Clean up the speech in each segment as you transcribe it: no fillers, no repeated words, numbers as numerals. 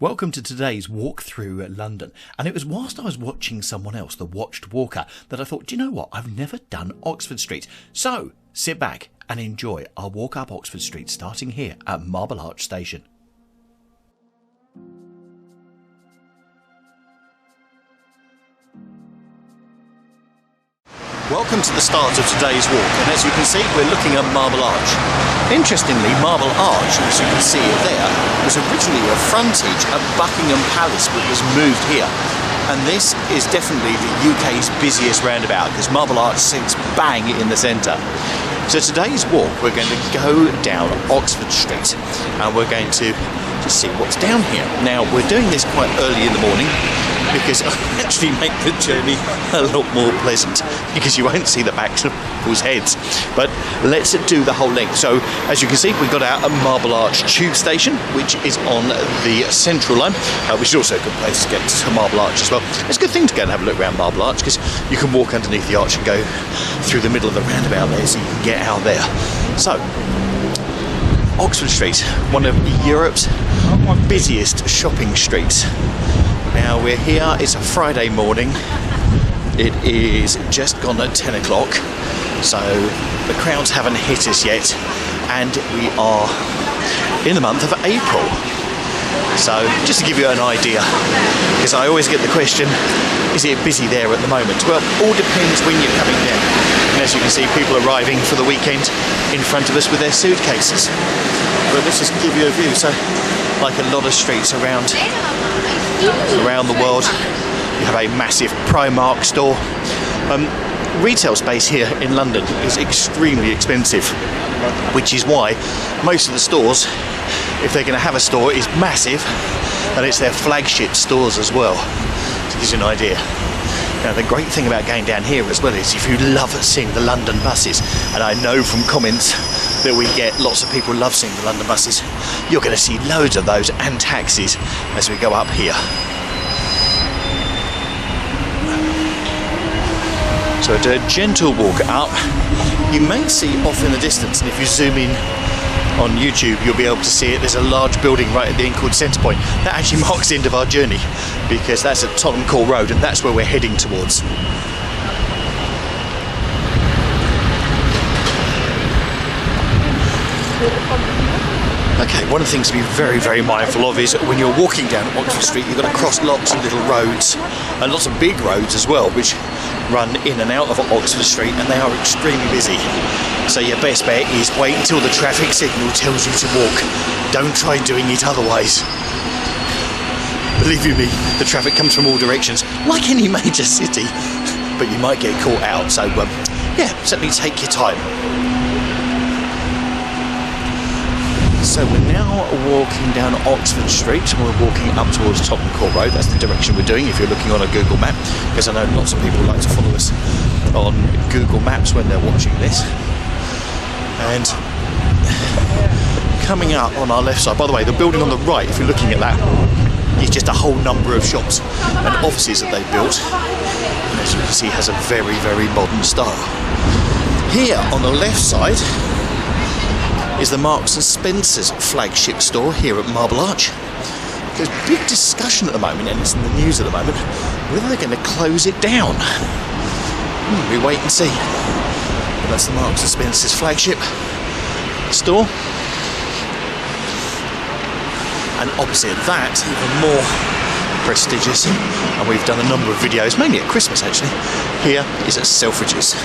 Welcome to today's walk through London. And it was whilst I was watching someone else, the Watched Walker, that I thought, do you know what? I've never done Oxford Street. So sit back and enjoy our walk up Oxford Street, starting here at Marble Arch Station. Welcome to the start of today's walk, and as you can see, we're looking at Marble Arch. Interestingly, Marble Arch, as you can see it there, was originally a frontage at Buckingham Palace, but was moved here. And this is definitely the UK's busiest roundabout, because Marble Arch sits bang in the centre. So today's walk, we're going to go down Oxford Street, and we're going to just see what's down here. Now, we're doing this quite early in the morning, because I actually make the journey a lot more pleasant, because you won't see the backs of people's heads. But let's do the whole length. So as you can see, we got out at Marble Arch Tube Station, which is on the Central Line, which is also a good place to get to Marble Arch as well. It's a good thing to go and have a look around Marble Arch, because you can walk underneath the arch and go through the middle of the roundabout there, so you can get out there. So Oxford Street, one of Europe's busiest shopping streets. Now we're here, it's a Friday morning, it is just gone at 10 o'clock, so the crowds haven't hit us yet, and we are in the month of April. So just to give you an idea, because I always get the question, is it busy there at the moment? Well, all depends when you're coming down. And as you can see, people arriving for the weekend in front of us with their suitcases. But let's just give you a view. So like a lot of streets around the world, you have a massive Primark store. Retail space here in London is extremely expensive, which is why most of the stores, if they're going to have a store, is massive, and it's their flagship stores as well, to give you an idea. Now the great thing about going down here as well is if you love seeing the London buses, and I know from comments that we get lots of people love seeing the London buses, you're going to see loads of those and taxis as we go up here. So a gentle walk up. You may see off in the distance, and if you zoom in on YouTube you'll be able to see it, there's a large building right at the end called Centrepoint. That actually marks the end of our journey, because that's at Tottenham Court Road, and that's where we're heading towards. Okay, one of the things to be very, very mindful of is when you're walking down Oxford Street, you've got to cross lots of little roads, and lots of big roads as well, which run in and out of Oxford Street, and they are extremely busy. So your best bet is wait until the traffic signal tells you to walk. Don't try doing it otherwise. Believe you me, the traffic comes from all directions, like any major city, but you might get caught out, so yeah, certainly take your time. So we're now walking down Oxford Street, and we're walking up towards Tottenham Court Road. That's the direction we're doing if you're looking on a Google map, because I know lots of people like to follow us on Google Maps when they're watching this. And coming up on our left side, by the way, the building on the right, if you're looking at that, is just a whole number of shops and offices that they built, and as you can see has a very, very modern style. Here on the left side is the Marks and Spencer's flagship store here at Marble Arch. There's big discussion at the moment, and it's in the news at the moment, whether they're going to close it down. We wait and see. But that's the Marks and Spencer's flagship store. And opposite that, even more prestigious, and we've done a number of videos, mainly at Christmas actually, here is at Selfridges.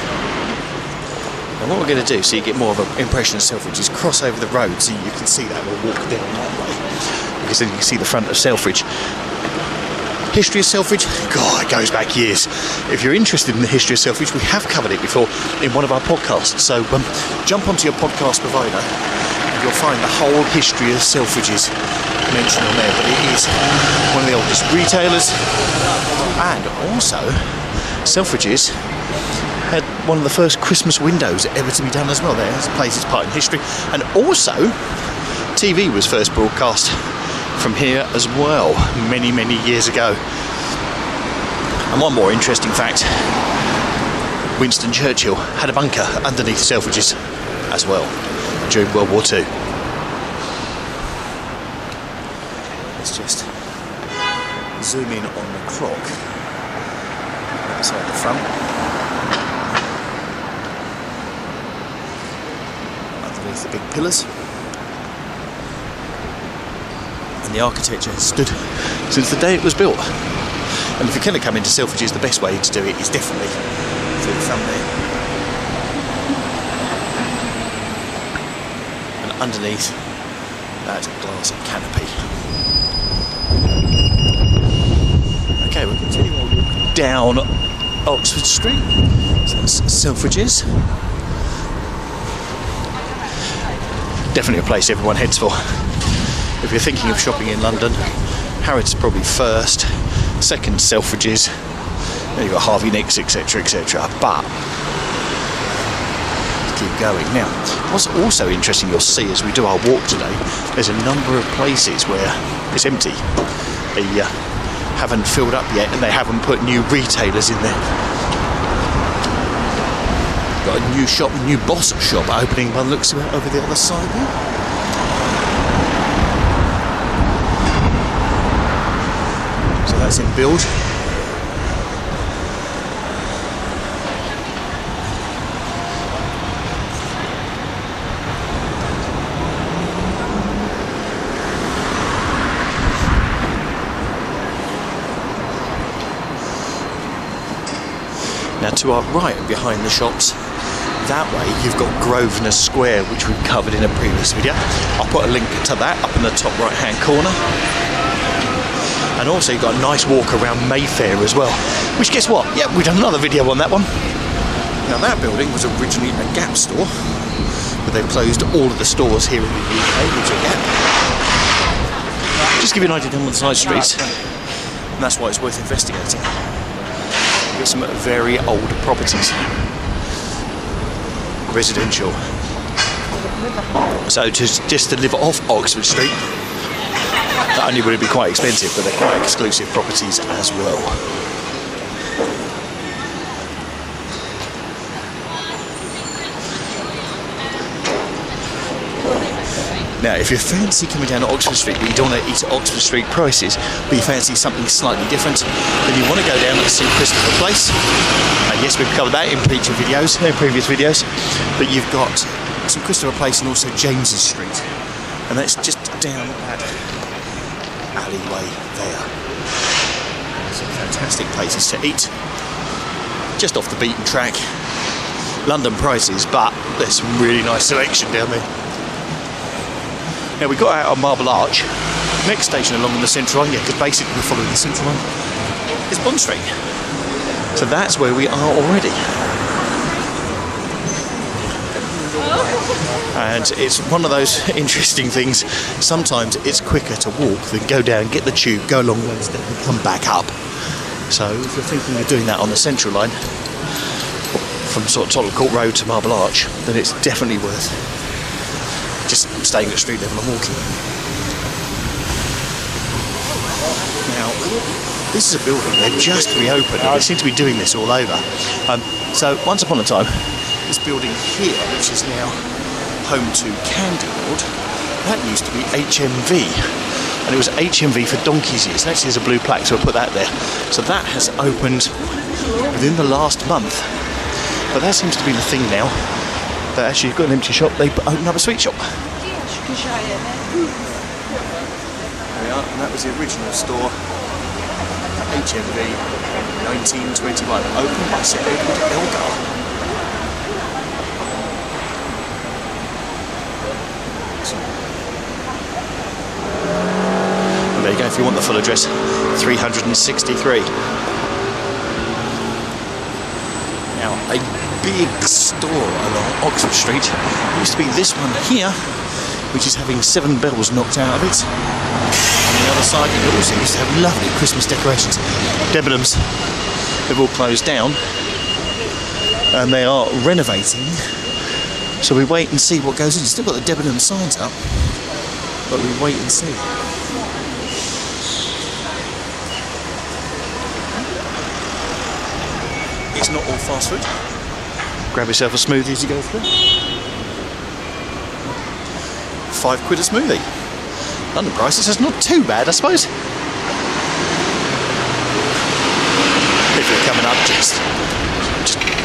And what we're going to do, so you get more of an impression of Selfridges, cross over the road so you can see that. We'll walk down that way, because then you can see the front of Selfridge. History of Selfridge? God, it goes back years. If you're interested in the history of Selfridge, we have covered it before in one of our podcasts. So jump onto your podcast provider and you'll find the whole history of Selfridges mentioned on there. But it is one of the oldest retailers, and also Selfridges had one of the first Christmas windows ever to be done as well. There plays its part in history, and also TV was first broadcast from here as well, many, many years ago. And one more interesting fact, Winston Churchill had a bunker underneath Selfridges as well during World War II. Let's just zoom in on the clock outside the front. Underneath the big pillars. And the architecture has stood since the day it was built. And if you're going to come into Selfridges, the best way to do it is definitely through the front there. And underneath that glass canopy. Okay, we'll continue our walk down Oxford Street. So that's Selfridges. Definitely a place everyone heads for. If you're thinking of shopping in London, Harrods probably first, second Selfridges, then you've got Harvey Nicks, etc, etc. But let's keep going. Now, what's also interesting you'll see as we do our walk today, there's a number of places where it's empty. They haven't filled up yet and they haven't put new retailers in there. Got a new shop, new Boss shop opening by the looks of it over the other side there. That's in build. Now to our right behind the shops, that way you've got Grosvenor Square, which we've covered in a previous video. I'll put a link to that up in the top right hand corner. And also you've got a nice walk around Mayfair as well. Which, guess what? Yep, we've done another video on that one. Now that building was originally a Gap store, but they've closed all of the stores here in the UK, which are Gap. Just give you an idea down on the side streets, and that's why it's worth investigating. You've got some very old properties, residential. So just to live off Oxford Street, not only would it be quite expensive, but they're quite exclusive properties as well. Now, if you fancy coming down to Oxford Street, but you don't want to eat at Oxford Street prices, but you fancy something slightly different, then you want to go down and see Christopher Place. And yes, we've covered that in previous videos, but you've got some Christopher Place and also James's Street. And that's just down that alleyway there. Some fantastic places to eat, just off the beaten track. London prices, but there's some really nice selection down there. Now we got out on Marble Arch. Next station along the Central Line, because basically we're following the Central Line, is Bond Street. So that's where we are already. And it's one of those interesting things. Sometimes it's quicker to walk than go down, get the tube, go along one step and come back up. So if you're thinking of doing that on the Central Line, from sort of Tottenham Court Road to Marble Arch, then it's definitely worth just staying at street level and walking. Now, this is a building they've just reopened, and they seem to be doing this all over. So once upon a time, this building here, which is now home to Candy World, that used to be HMV, and it was HMV for donkey's years. And actually there's a blue plaque, so I'll put that there. So that has opened within the last month, but that seems to be the thing now, that actually you've got an empty shop, they open up a sweet shop. There we are, and that was the original store, HMV 1921, opened by Sir Edward Elgar. Well, there you go, if you want the full address, 363. Now, a big store along Oxford Street used to be this one here, which is having 7 bells knocked out of it. On the other side, it also used to have lovely Christmas decorations. Debenhams, they've all closed down, and they are renovating. So we wait and see what goes in. Still got the Debenhams signs up, but we wait and see. It's not all fast food. Grab yourself a smoothie as you go through. £5 a smoothie. London prices, that's not too bad, I suppose. if you're coming up, just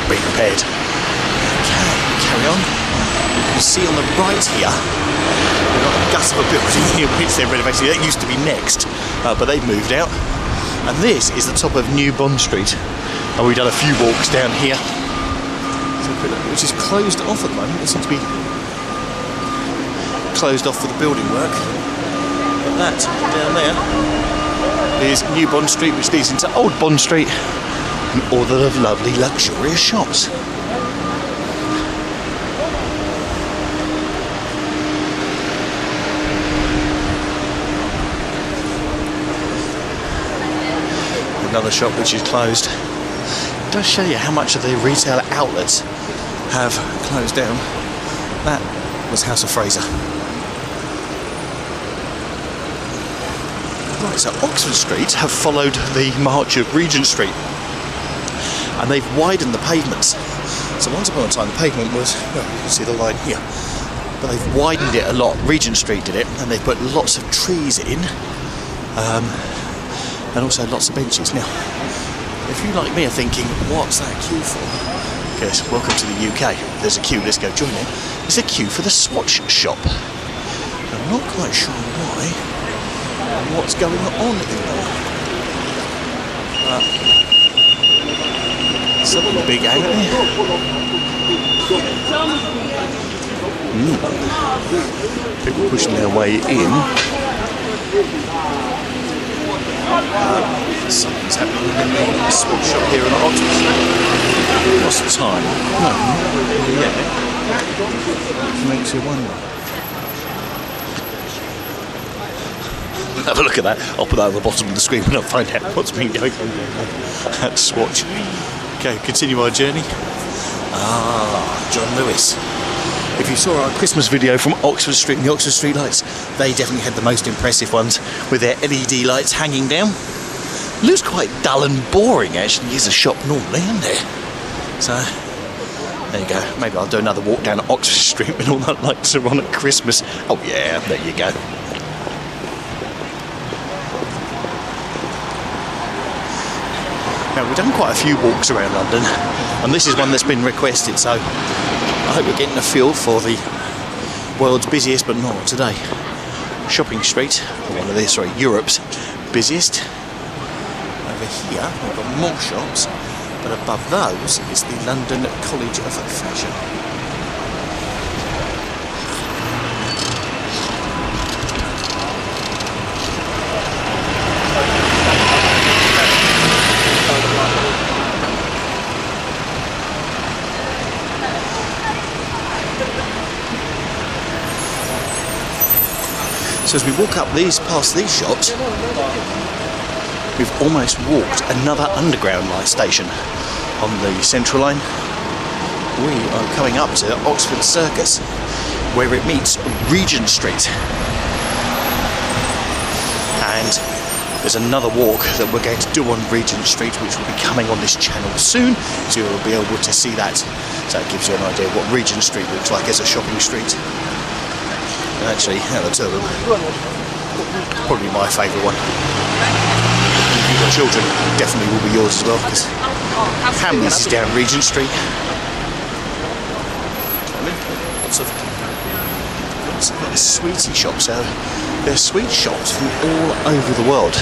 be prepared. Okay, carry on. You can see on the right here, we've got a gut of a building here which they're renovating. That used to be Next, but they've moved out. And this is the top of New Bond Street. And we've done a few walks down here, which is closed off at the moment. It seems to be closed off for the building work. But that down there is New Bond Street, which leads into Old Bond Street and all the lovely luxurious shops. Another shop which is closed. It does show you how much of the retail outlets have closed down. That was House of Fraser. Right, so Oxford Street have followed the march of Regent Street, and they've widened the pavements. So once upon a time the pavement was, well, you can see the line here, but they've widened it a lot. Regent Street did it, and they've put lots of trees in, and also lots of benches. Now, if you like me are thinking, what's that queue for? Yes, welcome to the UK. There's a queue, let's go join it. It's a queue for the Swatch shop. I'm not quite sure why, and what's going on in there. Something big, ain't it? People pushing their way in. Something's happening in the Swatch shop here in Oxford. What's the time? No, yeah. It makes you wonder. Have a look at that. I'll put that at the bottom of the screen when I find out what's been going on at Swatch. Okay, continue our journey. John Lewis. If you saw our Christmas video from Oxford Street and the Oxford Street lights, they definitely had the most impressive ones with their LED lights hanging down. Looks quite dull and boring actually as a shop normally, isn't it? So, there you go. Maybe I'll do another walk down Oxford Street when all the lights are on at Christmas. Oh yeah, there you go. Now, we've done quite a few walks around London, and this is one that's been requested, so I hope we're getting a feel for the world's busiest, but not today, shopping street, or one of these, sorry, Europe's busiest. Over here, we've got more shops, but above those is the London College of Fashion. So as we walk up past these shops, we've almost walked another underground light station on the Central Line. We are coming up to Oxford Circus, where it meets Regent Street. And there's another walk that we're going to do on Regent Street, which will be coming on this channel soon, so you'll be able to see that. So it gives you an idea of what Regent Street looks like as a shopping street. And actually, out of the two of them, probably my favourite one. If you've got children, definitely will be yours as well, because Hamleys is down Regent Street. Lots of sweetie shops. So there's sweet shops from all over the world.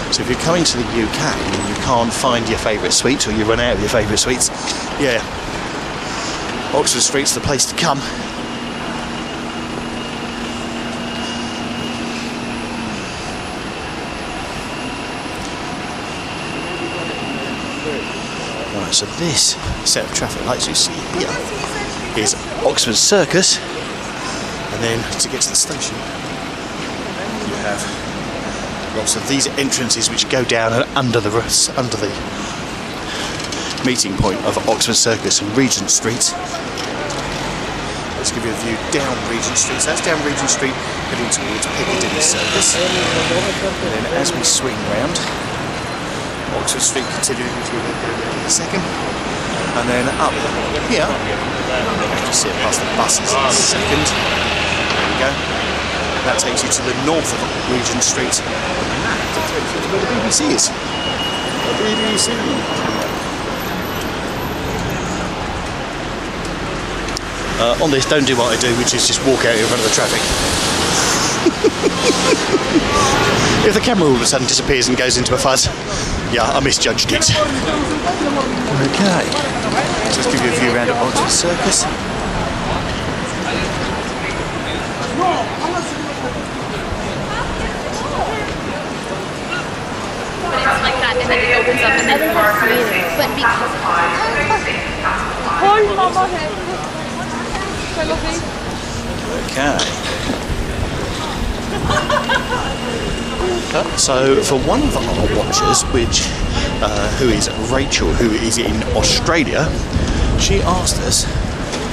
So if you're coming to the UK and you can't find your favourite sweets, or you run out of your favourite sweets, yeah, Oxford Street's the place to come. Right, so this set of traffic lights you see here is Oxford Circus, and then to get to the station you have lots of these entrances which go down and under the meeting point of Oxford Circus and Regent Street. Let's give you a view down Regent Street. So that's down Regent Street heading towards Piccadilly Circus, and then as we swing round Oxford Street, continuing to a second, and then up here, you see it past the buses in a second. There we go. That takes you to the north of Regent Street, and that takes you to where the BBC is. The BBC. On this, don't do what I do, which is just walk out in front of the traffic. If the camera all of a sudden disappears and goes into a fuzz, yeah, I misjudged it. Okay, so let's give you a view around at Oxford Circus. Like that, and then it opens up and then but because okay. So for one of our watchers, who is Rachel, who is in Australia, she asked us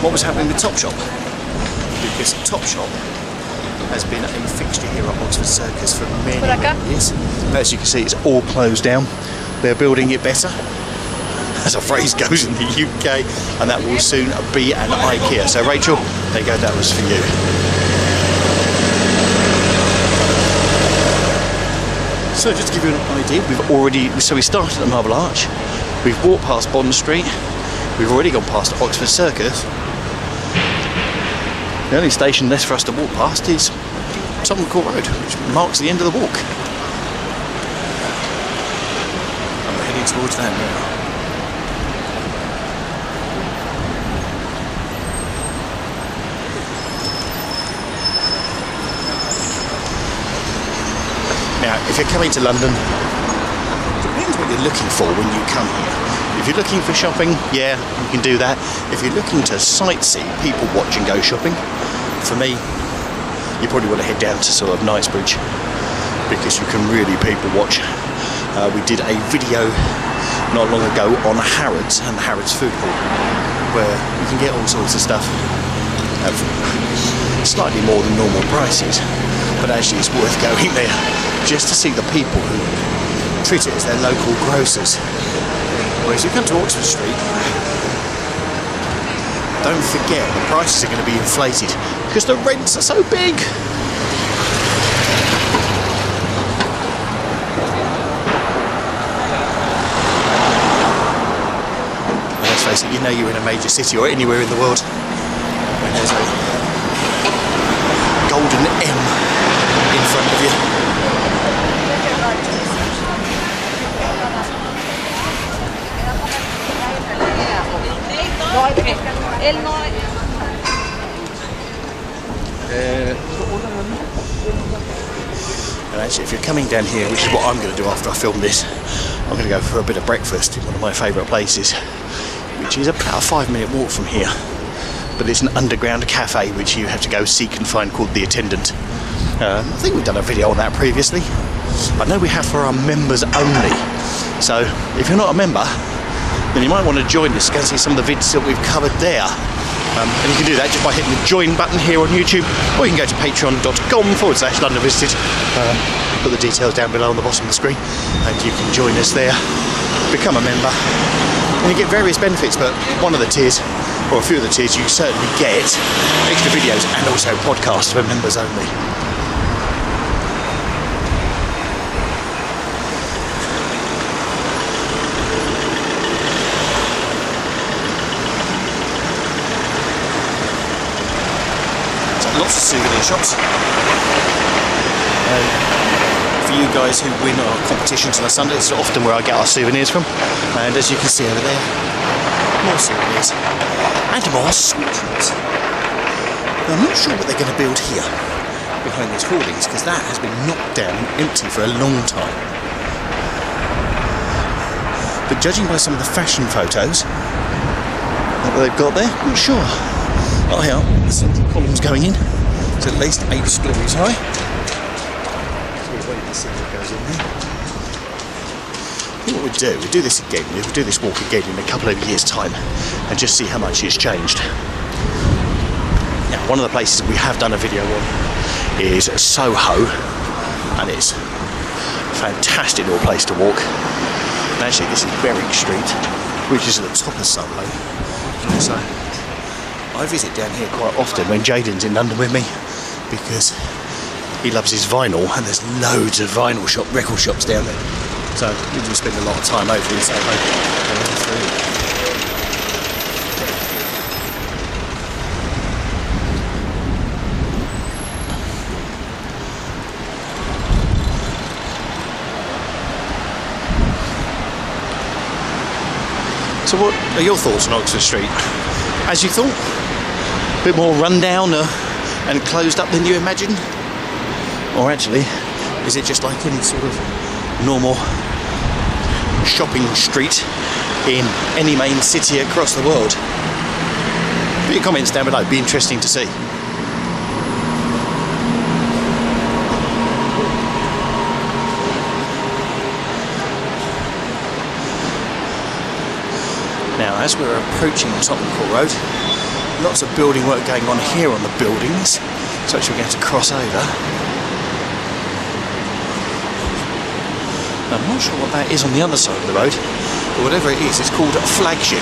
what was happening with Topshop, because Topshop has been a fixture here at Oxford Circus for many years. As you can see, it's all closed down. They're building it better, as a phrase goes in the UK, and that will soon be an IKEA. So Rachel, there you go, that was for you. So just to give you an idea, we started at Marble Arch, we've walked past Bond Street, we've already gone past Oxford Circus. The only station left for us to walk past is Tottenham Court Road, which marks the end of the walk. And we're heading towards that now. Now, if you're coming to London, it depends what you're looking for when you come here. If you're looking for shopping, yeah, you can do that. If you're looking to sightsee, people watch and go shopping, for me, you probably want to head down to sort of Knightsbridge, because you can really people watch. We did a video not long ago on Harrods and the Harrods food hall, where you can get all sorts of stuff at slightly more than normal prices, but actually it's worth going there just to see the people who treat it as their local grocers. Whereas you come to Oxford Street, don't forget the prices are going to be inflated because the rents are so big. And let's face it, you know you're in a major city or anywhere in the world when there's a golden M in front of you. And actually, if you're coming down here, which is what I'm going to do after I film this, I'm going to go for a bit of breakfast in one of my favourite places, which is about a 5-minute walk from here. But it's an underground cafe which you have to go seek and find, called The Attendant. I think we've done a video on that previously. I know we have for our members only. So if you're not a member, then you might want to join us, go and see some of the vids that we've covered there. And you can do that just by hitting the join button here on YouTube, or you can go to patreon.com/London Visited. Put the details down below on the bottom of the screen, and you can join us there, become a member, and you get various benefits. But one of the tiers, or a few of the tiers, you certainly get extra videos and also podcasts for members only. Lots of souvenir shops. For you guys who win our competitions on a Sunday, it's often where I get our souvenirs from. And as you can see over there, more souvenirs and more sweeties. I'm not sure what they're going to build here behind these hoardings, because that has been knocked down and empty for a long time. But judging by some of the fashion photos that they've got there, I'm not sure. Oh yeah, there's some columns going in. It's at least 8 stories high. So we'll wait and see what goes in there. I think what we'll do this again, we'll do this walk again in a couple of years' time and just see how much it's changed. Now, one of the places we have done a video on is Soho, and it's a fantastic little place to walk. And actually, this is Berwick Street, which is at the top of Soho. So I visit down here quite often when Jaden's in London with me, because he loves his vinyl, and there's loads of vinyl record shops down there. So we do spend a lot of time over in Soho. So what are your thoughts on Oxford Street? As you thought? A bit more rundown and closed up than you imagined? Or actually, is it just like any sort of normal shopping street in any main city across the world? Put your comments down below, it'd be interesting to see. Now, as we're approaching Tottenham Court Road, lots of building work going on here on the buildings, so actually we're going to cross over. I'm not sure what that is on the other side of the road, but whatever it is, it's called a flagship.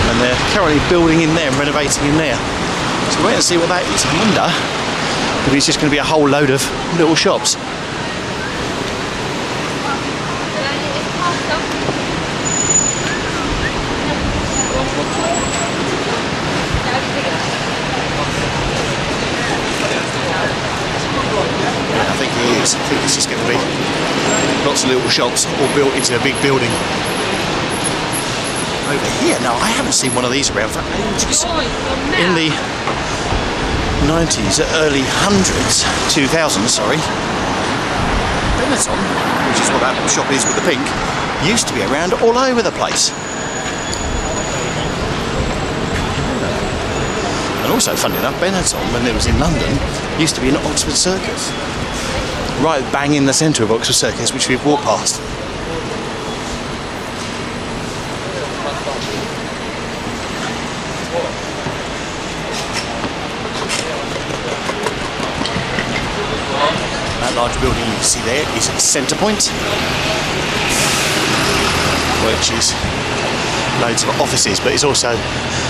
And they're currently building in there and renovating in there. So wait and see what that is. I wonder if it's just going to be a whole load of little shops. I think it's just going to be lots of little shops all built into a big building. Over here, now I haven't seen one of these around for ages. In the 90s, early 2000s, sorry. Benetton, which is what that shop is with the pink, used to be around all over the place. And also, funny enough, Benetton, when it was in London, used to be in Oxford Circus. Right bang in the centre of Oxford Circus, which we've walked past. That large building you can see there is Centre Point, which is loads of offices, but it's also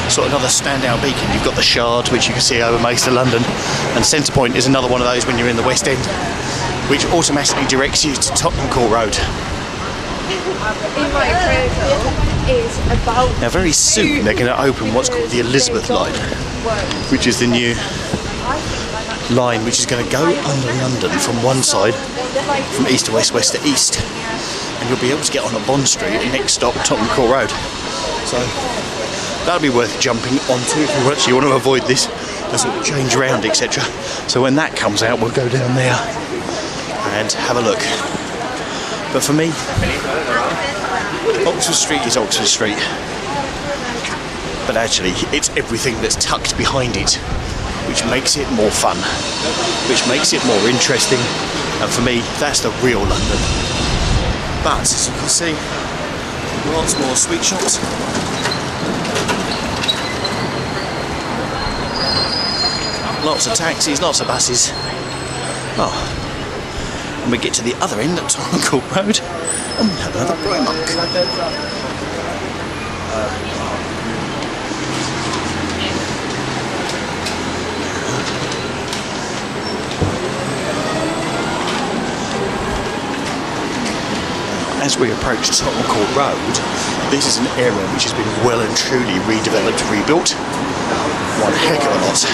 sort of another standout beacon. You've got the Shard, which you can see over most of London, and Centre Point is another one of those when you're in the West End, which automatically directs you to Tottenham Court Road. Now very soon they're going to open what's called the Elizabeth line, which is the new line which is going to go under London from one side, from east to west, west to east, and you'll be able to get on at Bond Street and next stop Tottenham Court Road. So that'll be worth jumping onto if you actually want to avoid this, the sort of change around, etc. So when that comes out, we'll go down there and have a look. But for me, Oxford Street is Oxford Street, but actually it's everything that's tucked behind it which makes it more fun, which makes it more interesting, and for me that's the real London. But as you can see, lots more sweet shops. Lots of taxis, lots of buses. Oh, and we get to the other end at Tottenham Court Road and we have another Primark. As we approach Tottenham Court Road, this is an area which has been well and truly redeveloped, rebuilt. One heck of a lot.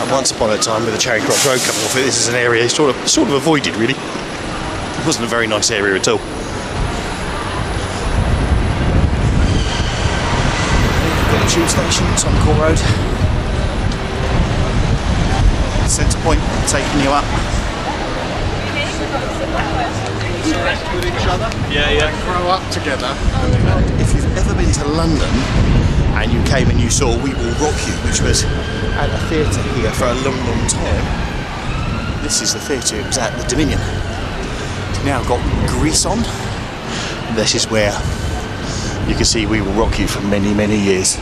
And once upon a time, with the Charing Cross Road coming off it, this is an area sort of avoided, really. It wasn't a very nice area at all. Got the tube station, Tottenham Court Road. Centre Point taking you up. With each other. Yeah. Grow up together. If you've ever been to London and you came and you saw We Will Rock You, which was at a theatre here for a long, long time, this is the theatre. It was at the Dominion. It's now got grease on. This is where you can see We Will Rock You for many, many years.